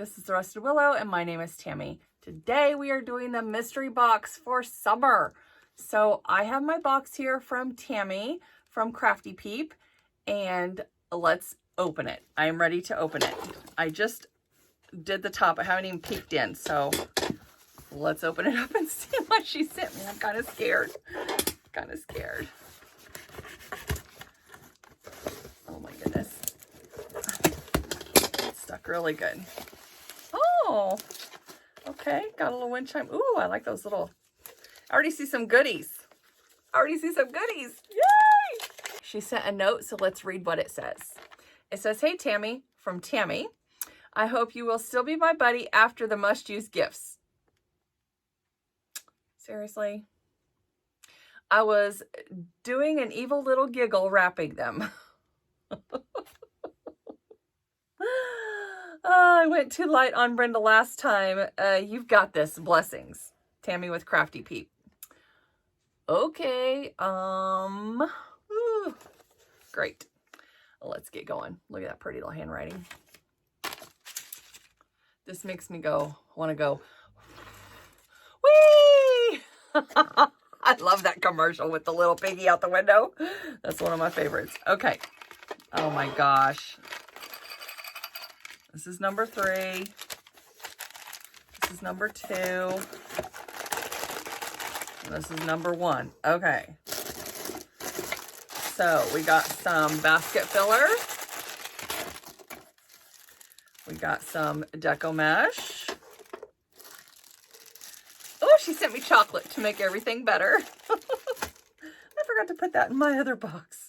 This is the Rusted Willow and my name is Tammy. Today we are doing the mystery box for summer. So I have my box here from Tammy from CrafTPeep and let's open it. I am ready to open it. I just did the top. I haven't even peeked in, so let's open it up and see what she sent me. I'm kind of scared. Oh my goodness. It's stuck really good. Oh, okay. Got a little wind chime. Ooh, I like those little, I already see some goodies. Yay! She sent a note, so let's read what it says. It says, "Hey Tammy, from Tammy. I hope you will still be my buddy after the must-use gifts." Seriously? I was doing an evil little giggle wrapping them. I went too light on Brenda last time. You've got this. Blessings. Tammy with CrafTPeep. Okay. Great. Let's get going. Look at that pretty little handwriting. This makes me want to go, whee! I love that commercial with the little piggy out the window. That's one of my favorites. Okay. Oh my gosh. This is number 3. This is number 2. And this is number 1. Okay. So we got some basket filler. We got some deco mesh. Oh, she sent me chocolate to make everything better. I forgot to put that in my other box.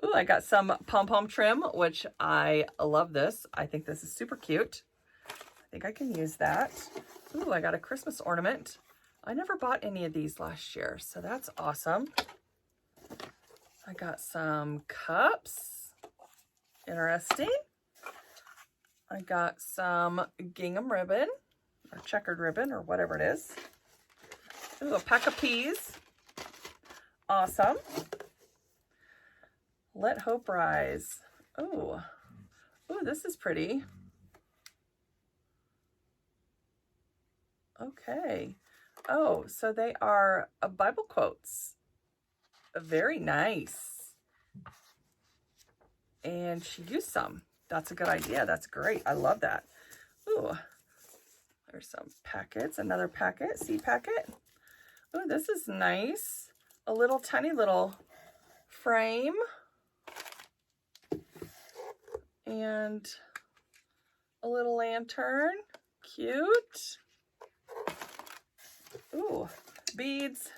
Ooh, I got some pom-pom trim, which I love this. I think this is super cute. I think I can use that. Ooh, I got a Christmas ornament. I never bought any of these last year, so that's awesome. I got some cups. Interesting. I got some gingham ribbon, or checkered ribbon, or whatever it is. Ooh, a pack of peas. Awesome. Let Hope Rise. Oh, this is pretty. Okay. Oh, so they are Bible quotes. Very nice. And she used some. That's a good idea. That's great. I love that. Ooh, there's some packets. Another packet, seed packet. Ooh, this is nice. A little tiny little frame. And a little lantern. Cute. Ooh, beads.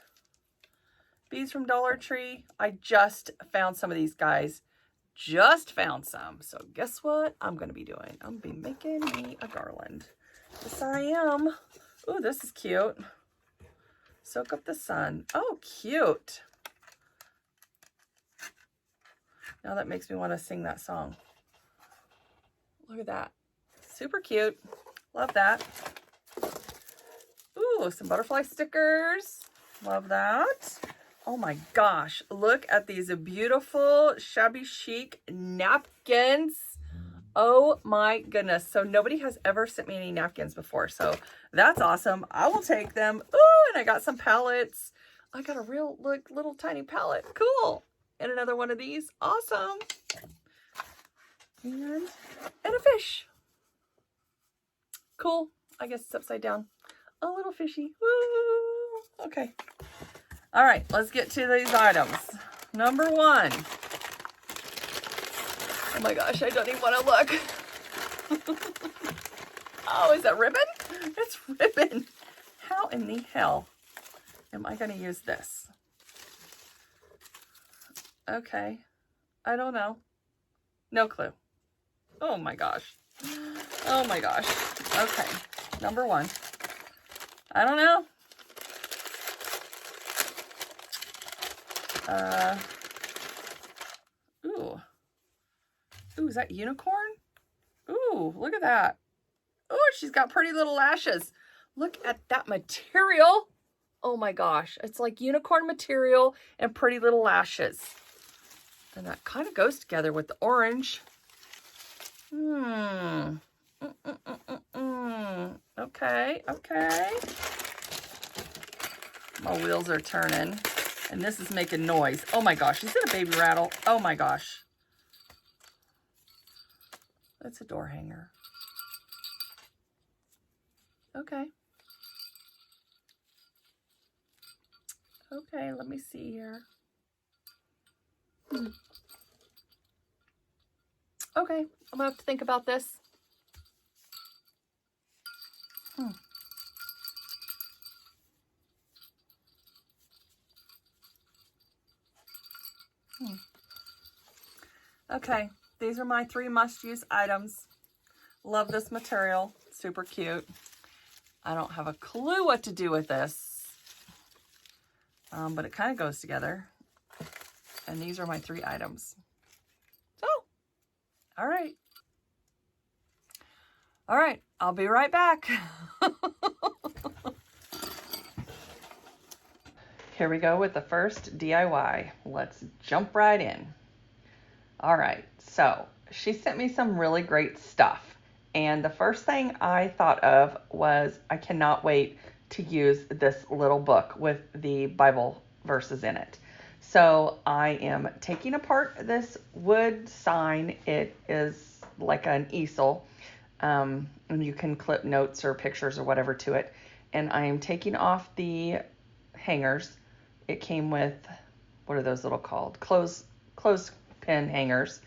Beads from Dollar Tree. I just found some of these, guys. Just found some. So guess what I'm going to be doing? I'm going to be making me a garland. Yes, I am. Ooh, this is cute. Soak up the sun. Oh, cute. Now that makes me want to sing that song. Look at that. Super cute. Love that. Ooh, some butterfly stickers. Love that. Oh my gosh. Look at these beautiful shabby chic napkins. Oh my goodness. So nobody has ever sent me any napkins before. So that's awesome. I will take them. Ooh, and I got some palettes. I got a real little tiny palette. Cool. And another one of these. Awesome. And a fish. Cool. I guess it's upside down. A little fishy. Woo. Okay. All right, let's get to these items. Number 1. Oh my gosh, I don't even want to look. Oh, is that ribbon? It's ribbon. How in the hell am I going to use this? Okay. I don't know. No clue. Oh my gosh. Oh my gosh. Okay. Number 1. I don't know. Ooh. Ooh, is that unicorn? Ooh, look at that. Oh, she's got pretty little lashes. Look at that material. Oh my gosh. It's like unicorn material and pretty little lashes. And that kind of goes together with the orange. Okay, okay. My wheels are turning, and this is making noise. Oh my gosh, is it a baby rattle? Oh my gosh. That's a door hanger. Okay. Okay, let me see here. Okay, I'm gonna have to think about this. Okay, these are my 3 must-use items. Love this material, super cute. I don't have a clue what to do with this, but it kind of goes together. And these are my 3 items. So, all right. All right, I'll be right back. Here we go with the first DIY. Let's jump right in. All right, so she sent me some really great stuff. And the first thing I thought of was I cannot wait to use this little book with the Bible verses in it. So I am taking apart this wood sign. It is like an easel, and you can clip notes or pictures or whatever to it. And I am taking off the hangers. It came with, what are those little called? Clothespin hangers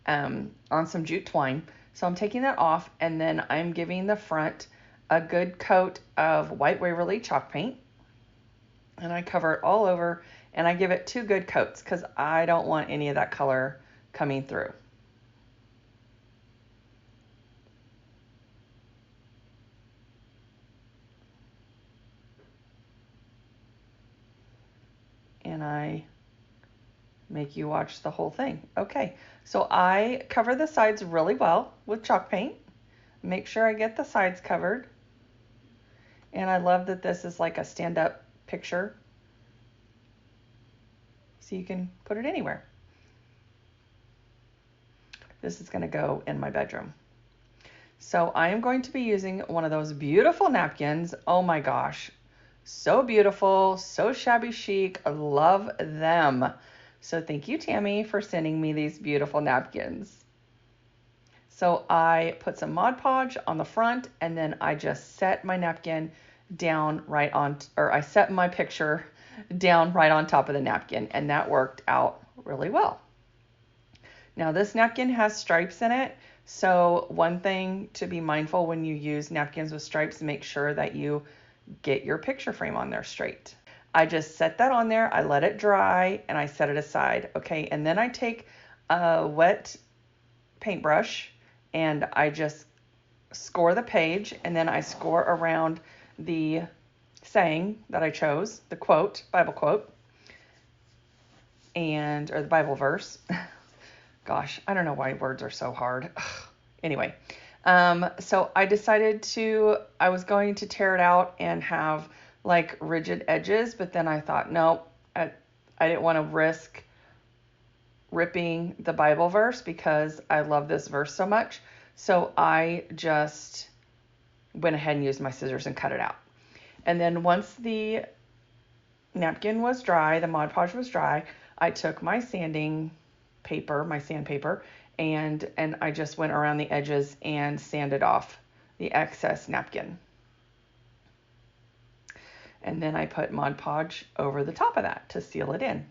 on some jute twine. So I'm taking that off, and then I'm giving the front a good coat of white Waverly chalk paint. And I cover it all over, and I give it 2 good coats because I don't want any of that color coming through. And I make you watch the whole thing. Okay, so I cover the sides really well with chalk paint. Make sure I get the sides covered. And I love that this is like a stand-up picture, so you can put it anywhere. This is going to go in my bedroom. So I am going to be using one of those beautiful napkins. Oh my gosh, so beautiful, so shabby chic. I love them. So thank you, Tami, for sending me these beautiful napkins. So I put some Mod Podge on the front, and then I just set my napkin down right on, or I set my picture down right on top of the napkin, and that worked out really well. Now this napkin has stripes in it, so one thing to be mindful when you use napkins with stripes, make sure that you get your picture frame on there straight. I just set that on there, I let it dry, and I set it aside. Okay, and then I take a wet paintbrush and I just score the page, and then I score around the saying that I chose, the quote, Bible quote, or the Bible verse. Gosh, I don't know why words are so hard. Anyway, so I decided I was going to tear it out and have like rigid edges, but then I thought, no, I didn't want to risk ripping the Bible verse because I love this verse so much. So I just went ahead and used my scissors and cut it out. And then once the napkin was dry, the Mod Podge was dry, I took my sandpaper, and I just went around the edges and sanded off the excess napkin. And then I put Mod Podge over the top of that to seal it in.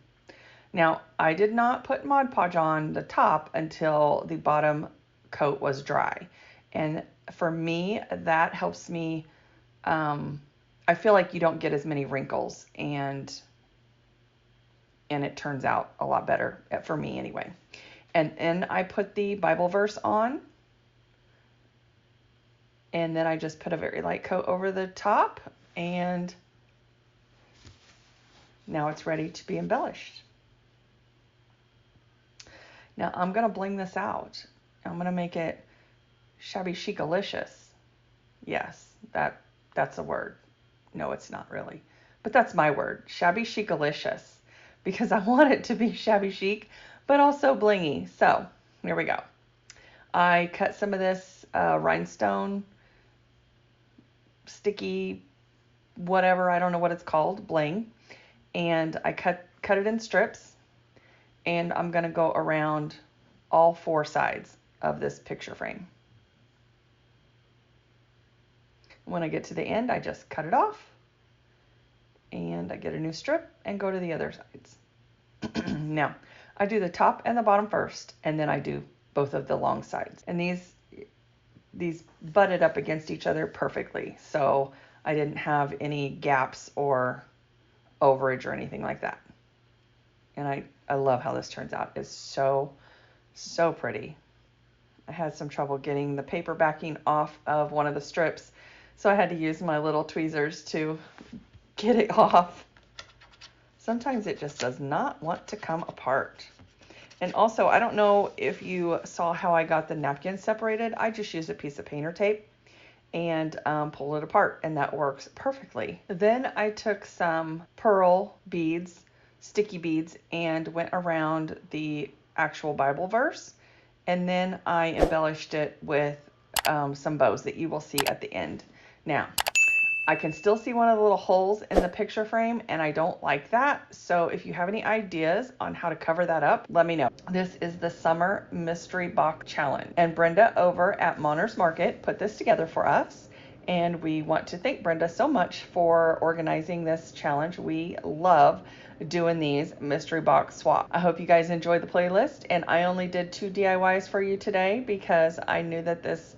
Now, I did not put Mod Podge on the top until the bottom coat was dry. And for me, that helps me, I feel like you don't get as many wrinkles, and it turns out a lot better, for me anyway. And then I put the Bible verse on, and then I just put a very light coat over the top, and now it's ready to be embellished. Now I'm going to bling this out. I'm going to make it shabby chic-alicious. Yes, that's a word. No, it's not really. But that's my word, shabby chic-alicious, because I want it to be shabby chic, but also blingy. So here we go. I cut some of this rhinestone, sticky, whatever, I don't know what it's called, bling. And I cut it in strips, and I'm going to go around all 4 sides of this picture frame. When I get to the end, I just cut it off, and I get a new strip and go to the other sides. Now, I do the top and the bottom first, and then I do both of the long sides. And these butted up against each other perfectly, so I didn't have any gaps or overage or anything like that. And I love how this turns out. It's so pretty. I had some trouble getting the paper backing off of one of the strips, so I had to use my little tweezers to get it off. Sometimes it just does not want to come apart. And also, I don't know if you saw how I got the napkin separated. I just used a piece of painter tape and pulled it apart, and that works perfectly. Then I took some pearl beads, sticky beads, and went around the actual Bible verse, and then I embellished it with some bows that you will see at the end. Now, I can still see one of the little holes in the picture frame, and I don't like that. So if you have any ideas on how to cover that up, let me know. This is the Summer Mystery Box Challenge, and Brenda over at Monner's Market put this together for us. And we want to thank Brenda so much for organizing this challenge. We love doing these mystery box swaps. I hope you guys enjoyed the playlist, and I only did 2 DIYs for you today because I knew that this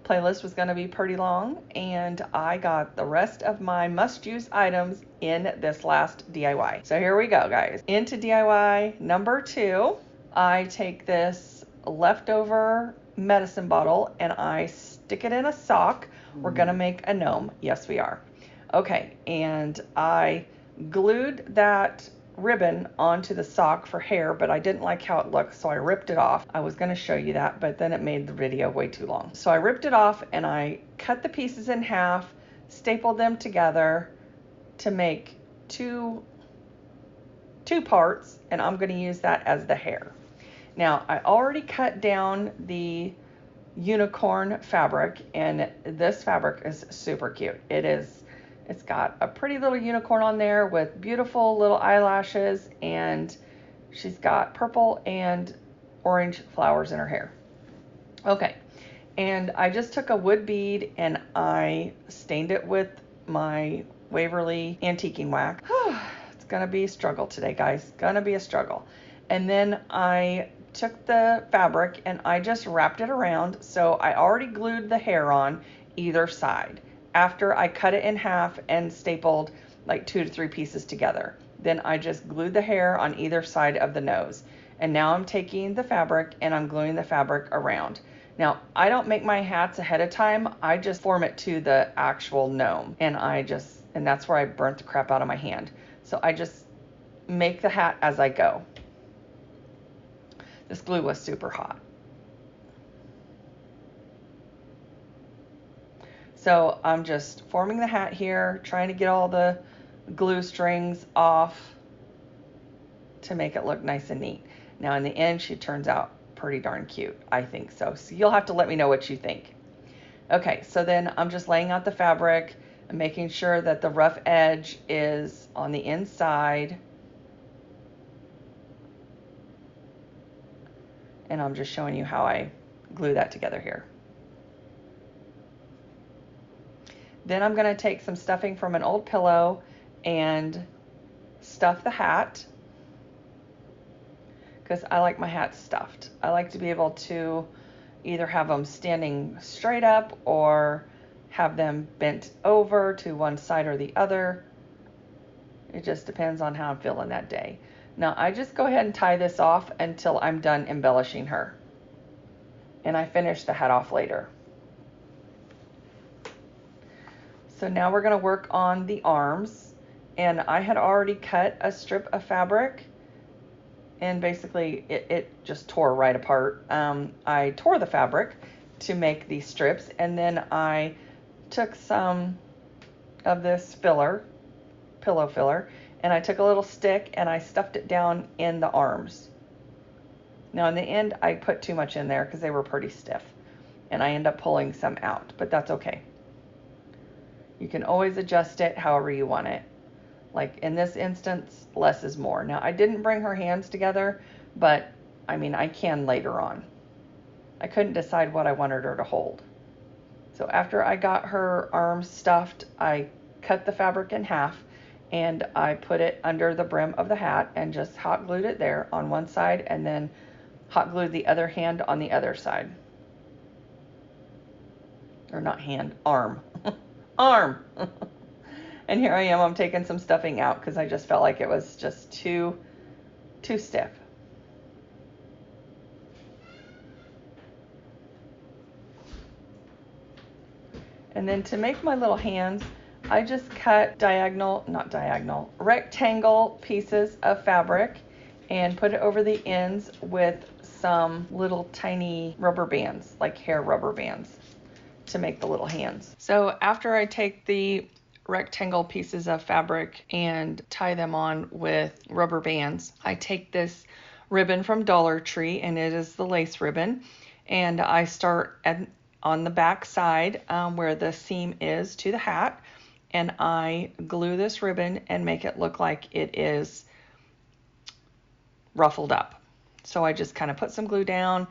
playlist was going to be pretty long, and I got the rest of my must-use items in this last DIY. So here we go, guys. Into DIY number 2, I take this leftover medicine bottle and I stick it in a sock. We're going to make a gnome. Yes, we are. Okay, and I glued that ribbon onto the sock for hair, but I didn't like how it looked, so I ripped it off. I was going to show you that, but then it made the video way too long. So I ripped it off and I cut the pieces in half, stapled them together to make two parts, and I'm going to use that as the hair. Now, I already cut down the unicorn fabric, and this fabric is super cute. It's got a pretty little unicorn on there with beautiful little eyelashes, and she's got purple and orange flowers in her hair. Okay, and I just took a wood bead and I stained it with my Waverly antiquing wax. It's gonna be a struggle today, guys. Gonna be a struggle. And then I took the fabric and I just wrapped it around, so I already glued the hair on either side after I cut it in half and stapled like 2 to 3 pieces together. Then I just glued the hair on either side of the nose. And now I'm taking the fabric and I'm gluing the fabric around. Now, I don't make my hats ahead of time. I just form it to the actual gnome. And that's where I burnt the crap out of my hand. So I just make the hat as I go. This glue was super hot. So I'm just forming the hat here, trying to get all the glue strings off to make it look nice and neat. Now in the end, she turns out pretty darn cute. I think so. So you'll have to let me know what you think. Okay, so then I'm just laying out the fabric and making sure that the rough edge is on the inside. And I'm just showing you how I glue that together here. Then I'm going to take some stuffing from an old pillow and stuff the hat, because I like my hats stuffed. I like to be able to either have them standing straight up or have them bent over to one side or the other. It just depends on how I'm feeling that day. Now I just go ahead and tie this off until I'm done embellishing her. And I finish the hat off later. So now we're going to work on the arms, and I had already cut a strip of fabric, and basically it just tore right apart. I tore the fabric to make these strips, and then I took some of this pillow filler, and I took a little stick and I stuffed it down in the arms. Now in the end, I put too much in there because they were pretty stiff. and I end up pulling some out, but that's okay. You can always adjust it however you want it. Like in this instance, less is more. Now I didn't bring her hands together, but I mean, I can later on. I couldn't decide what I wanted her to hold. So after I got her arms stuffed, I cut the fabric in half and I put it under the brim of the hat and just hot glued it there on one side, and then hot glued the other hand on the other side. Or not hand, arm. Arm! And here I am, I'm taking some stuffing out because I just felt like it was just too stiff. And then to make my little hands, I just cut rectangle pieces of fabric and put it over the ends with some little tiny rubber bands, like hair rubber bands, to make the little hands. So after I take the rectangle pieces of fabric and tie them on with rubber bands, I take this ribbon from Dollar Tree, and it is the lace ribbon, and I start on the back side where the seam is to the hat, and I glue this ribbon and make it look like it is ruffled up. So I just kind of put some glue down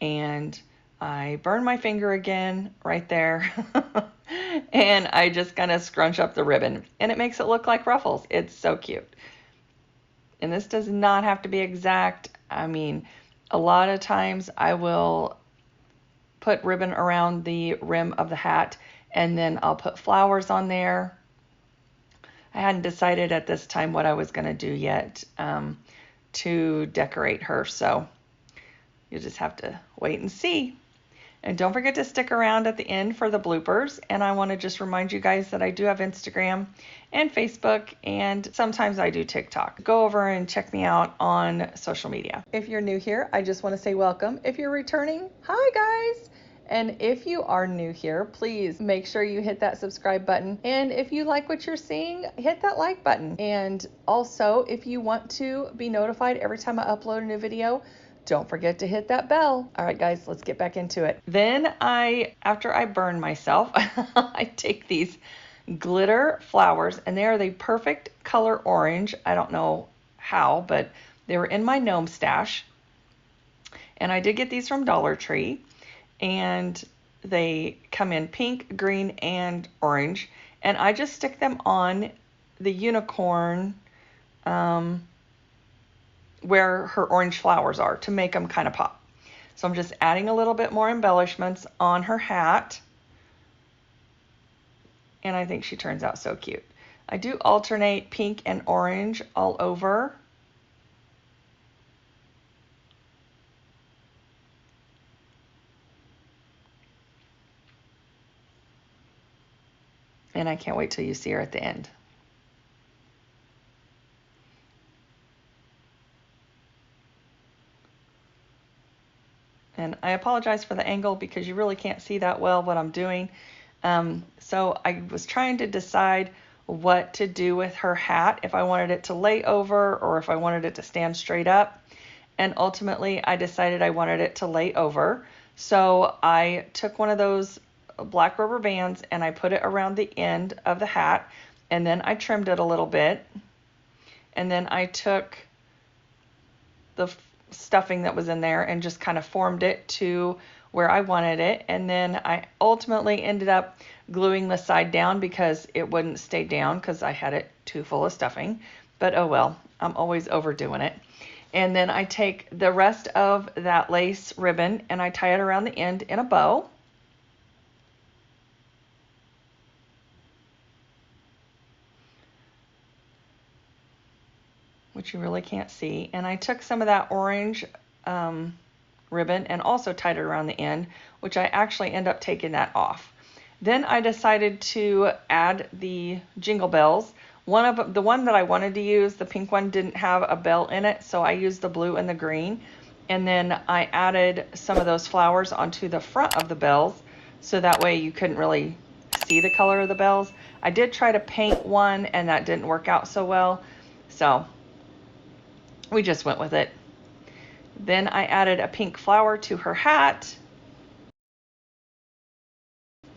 and I burn my finger again right there and I just kind of scrunch up the ribbon and it makes it look like ruffles. It's so cute. And this does not have to be exact. I mean, a lot of times I will put ribbon around the rim of the hat and then I'll put flowers on there. I hadn't decided at this time what I was going to do yet to decorate her, so you'll just have to wait and see. And don't forget to stick around at the end for the bloopers. And I want to just remind you guys that I do have Instagram and Facebook, and sometimes I do TikTok. Go over and check me out on social media. If you're new here, I just want to say welcome. If you're returning, hi guys. And if you are new here, please make sure you hit that subscribe button. And if you like what you're seeing, hit that like button. And also, if you want to be notified every time I upload a new video, don't forget to hit that bell. All right, guys, let's get back into it. Then after I burn myself, I take these glitter flowers, and they are the perfect color orange. I don't know how, but they were in my gnome stash. And I did get these from Dollar Tree. And they come in pink, green, and orange. And I just stick them on the unicorn where her orange flowers are to make them kind of pop. So I'm just adding a little bit more embellishments on her hat. And I think she turns out so cute. I do alternate pink and orange all over. And I can't wait till you see her at the end. And I apologize for the angle because you really can't see that well what I'm doing. So I was trying to decide what to do with her hat, if I wanted it to lay over or if I wanted it to stand straight up. And ultimately I decided I wanted it to lay over. So I took one of those black rubber bands and I put it around the end of the hat, and then I trimmed it a little bit, and then I took the stuffing that was in there and just kind of formed it to where I wanted it, and then I ultimately ended up gluing the side down because it wouldn't stay down because I had it too full of stuffing. But oh well, I'm always overdoing it. And then I take the rest of that lace ribbon and I tie it around the end in a bow. Which you really can't see. And I took some of that orange ribbon and also tied it around the end, which I actually end up taking that off. Then I decided to add the jingle bells. The one that I wanted to use, the pink one, didn't have a bell in it, so I used the blue and the green. And then I added some of those flowers onto the front of the bells, so that way you couldn't really see the color of the bells. I did try to paint one, and that didn't work out so well, so we just went with it. Then I added a pink flower to her hat.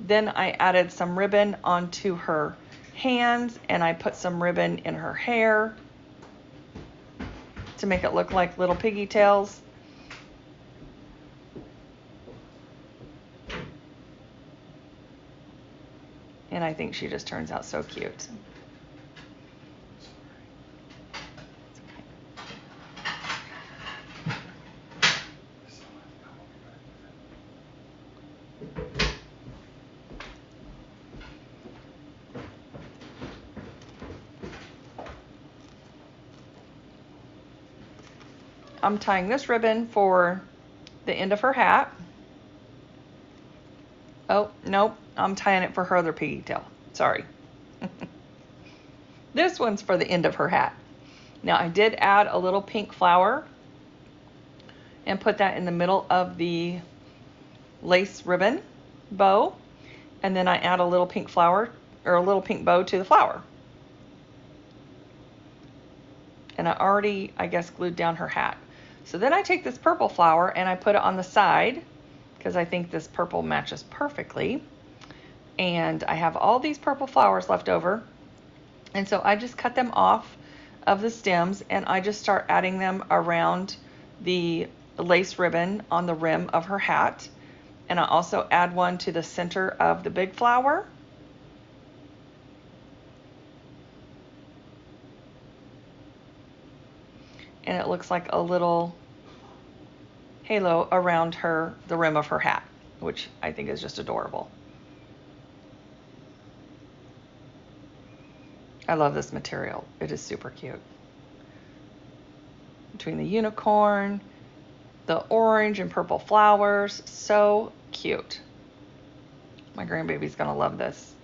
Then I added some ribbon onto her hands, and I put some ribbon in her hair to make it look like little piggy tails. And I think she just turns out so cute. I'm tying this ribbon for the end of her hat. Oh, nope, I'm tying it for her other piggy tail. Sorry. This one's for the end of her hat. Now I did add a little pink flower and put that in the middle of the lace ribbon bow. And then I add a little pink flower, or a little pink bow to the flower. And I already, I guess, glued down her hat. So then I take this purple flower and I put it on the side because I think this purple matches perfectly. And I have all these purple flowers left over. And so I just cut them off of the stems and I just start adding them around the lace ribbon on the rim of her hat. And I also add one to the center of the big flower. And it looks like a little halo around her, the rim of her hat, which I think is just adorable. I love this material. It is super cute. Between the unicorn, the orange and purple flowers, so cute. My grandbaby's gonna love this.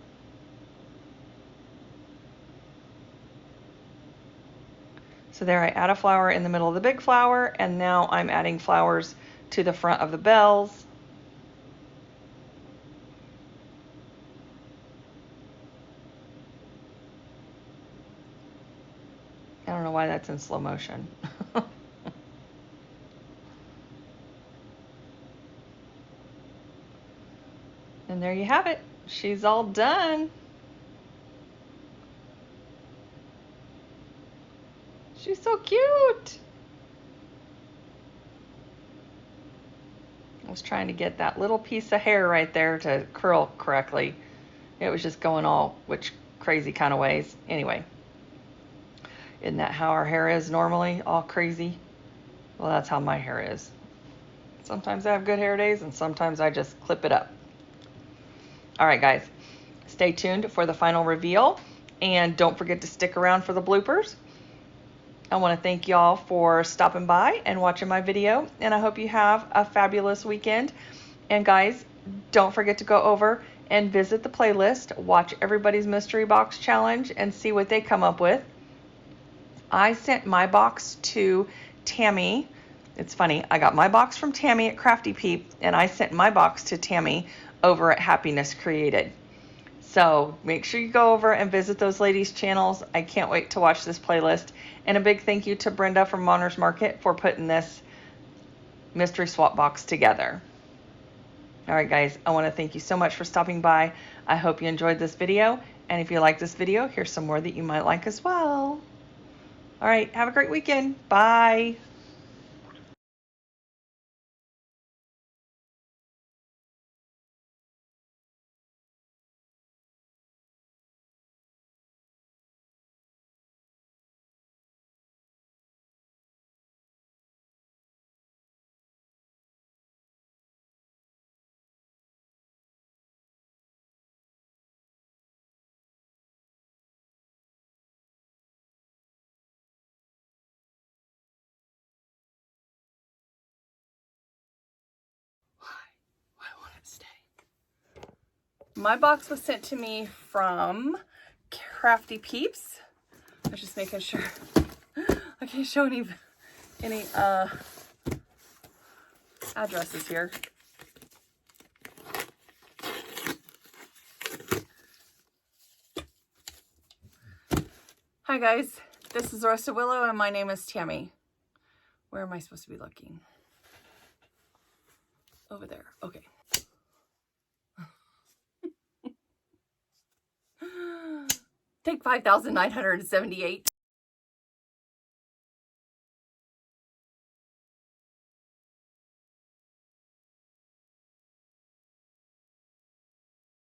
So there I add a flower in the middle of the big flower, and now I'm adding flowers to the front of the bells. I don't know why that's in slow motion. And there you have it. She's all done. She's so cute. I was trying to get that little piece of hair right there to curl correctly. It was just going all which crazy kind of ways. Anyway, isn't that how our hair is normally? All crazy? Well, that's how my hair is. Sometimes I have good hair days and sometimes I just clip it up. All right, guys, stay tuned for the final reveal and don't forget to stick around for the bloopers. I want to thank y'all for stopping by and watching my video, and I hope you have a fabulous weekend. And guys, don't forget to go over and visit the playlist, watch everybody's mystery box challenge and see what they come up with. I sent my box to Tammie. It's funny, I got my box from Tammie at CrafTPeep, and I sent my box to Tammie over at Happiness Created. So make sure you go over and visit those ladies' channels. I can't wait to watch this playlist. And a big thank you to Brenda from Monner's Market for putting this mystery swap box together. All right, guys, I want to thank you so much for stopping by. I hope you enjoyed this video. And if you like this video, here's some more that you might like as well. All right, have a great weekend. Bye. Why won't it stay? My box was sent to me from CrafTPeeps. I was just making sure I can't show any addresses here. Hi guys, this is Rusted Willow and my name is Tammie. Where am I supposed to be looking? Over there, okay. take 5,978.